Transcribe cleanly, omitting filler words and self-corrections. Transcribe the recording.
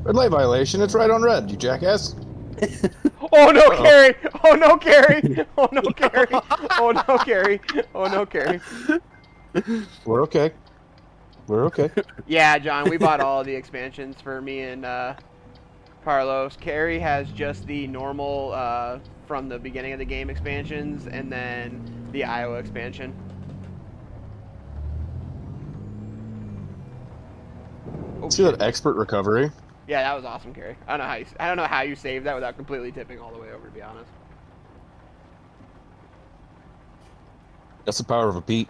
Red light violation. It's right on red, you jackass. Oh no, Uh-oh. Kary! Oh no, Kary! Oh no, Kary! Oh no, Kary! Oh no, Kary! We're okay. We're okay. Yeah, John, we bought all of the expansions for me and Carlos. Kary has just the normal from the beginning of the game expansions, and then the Iowa expansion. Oh See shit! that expert recovery? Yeah, that was awesome, Kary. I don't know how you saved that without completely tipping all the way over. To be honest. That's the power of a Pete.